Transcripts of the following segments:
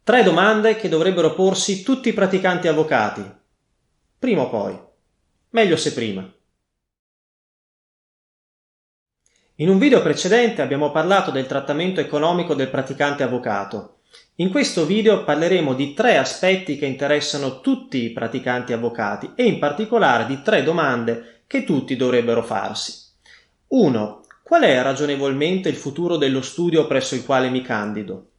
3 domande che dovrebbero porsi tutti i praticanti avvocati. Prima o poi. Meglio se prima. In un video precedente abbiamo parlato del trattamento economico del praticante avvocato. In questo video parleremo di 3 aspetti che interessano tutti i praticanti avvocati e in particolare di 3 domande che tutti dovrebbero farsi. 1. Qual è ragionevolmente il futuro dello studio presso il quale mi candido?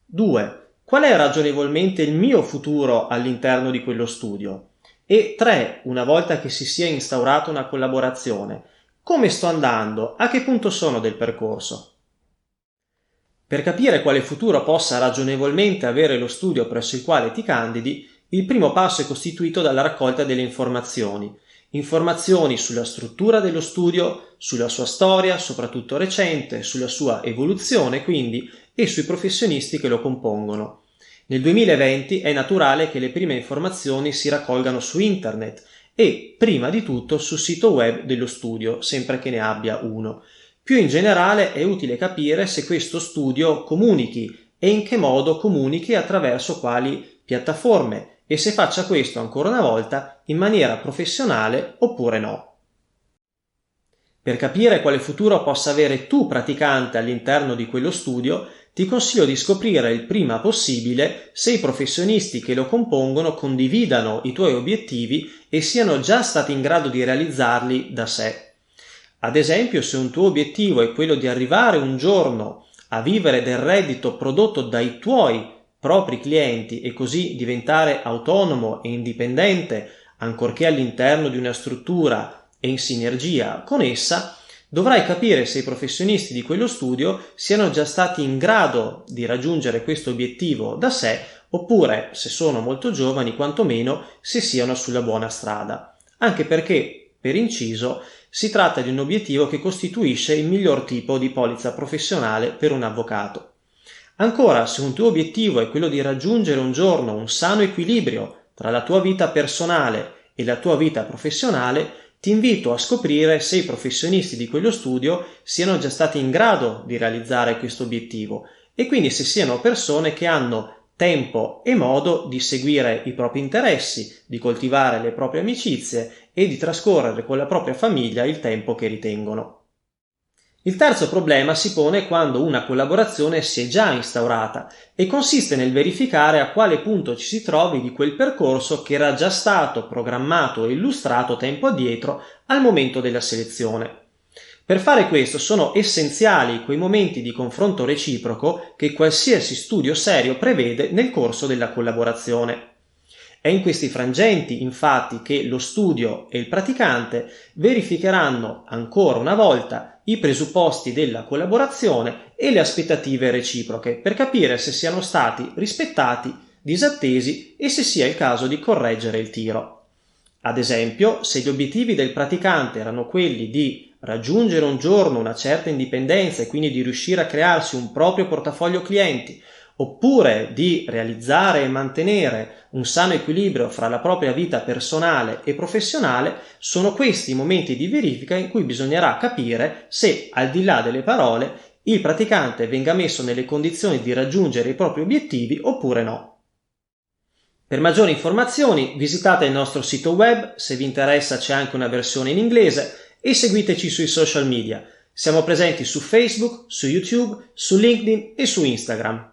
2. Qual è ragionevolmente il mio futuro all'interno di quello studio? E 3. Una volta che si sia instaurata una collaborazione, come sto andando? A che punto sono del percorso? Per capire quale futuro possa ragionevolmente avere lo studio presso il quale ti candidi, il primo passo è costituito dalla raccolta delle informazioni. Informazioni sulla struttura dello studio, sulla sua storia, soprattutto recente, sulla sua evoluzione quindi, e sui professionisti che lo compongono. Nel 2020 è naturale che le prime informazioni si raccolgano su internet e, prima di tutto, sul sito web dello studio, sempre che ne abbia uno. Più in generale è utile capire se questo studio comunichi e in che modo comunichi attraverso quali piattaforme e se faccia questo ancora una volta in maniera professionale oppure no. Per capire quale futuro possa avere tu praticante all'interno di quello studio, ti consiglio di scoprire il prima possibile se i professionisti che lo compongono condividano i tuoi obiettivi e siano già stati in grado di realizzarli da sé. Ad esempio, se un tuo obiettivo è quello di arrivare un giorno a vivere del reddito prodotto dai tuoi propri clienti e così diventare autonomo e indipendente, ancorché all'interno di una struttura e in sinergia con essa, dovrai capire se i professionisti di quello studio siano già stati in grado di raggiungere questo obiettivo da sé oppure, se sono molto giovani, quantomeno se siano sulla buona strada. Anche perché, per inciso, si tratta di un obiettivo che costituisce il miglior tipo di polizza professionale per un avvocato. Ancora, se un tuo obiettivo è quello di raggiungere un giorno un sano equilibrio tra la tua vita personale e la tua vita professionale, ti invito a scoprire se i professionisti di quello studio siano già stati in grado di realizzare questo obiettivo e quindi se siano persone che hanno tempo e modo di seguire i propri interessi, di coltivare le proprie amicizie e di trascorrere con la propria famiglia il tempo che ritengono. Il terzo problema si pone quando una collaborazione si è già instaurata e consiste nel verificare a quale punto ci si trovi di quel percorso che era già stato programmato e illustrato tempo addietro al momento della selezione. Per fare questo sono essenziali quei momenti di confronto reciproco che qualsiasi studio serio prevede nel corso della collaborazione. È in questi frangenti, infatti, che lo studio e il praticante verificheranno ancora una volta i presupposti della collaborazione e le aspettative reciproche per capire se siano stati rispettati, disattesi e se sia il caso di correggere il tiro. Ad esempio, se gli obiettivi del praticante erano quelli di raggiungere un giorno una certa indipendenza e quindi di riuscire a crearsi un proprio portafoglio clienti, oppure di realizzare e mantenere un sano equilibrio fra la propria vita personale e professionale, sono questi i momenti di verifica in cui bisognerà capire se, al di là delle parole, il praticante venga messo nelle condizioni di raggiungere i propri obiettivi oppure no. Per maggiori informazioni visitate il nostro sito web, se vi interessa c'è anche una versione in inglese, e seguiteci sui social media. Siamo presenti su Facebook, su YouTube, su LinkedIn e su Instagram.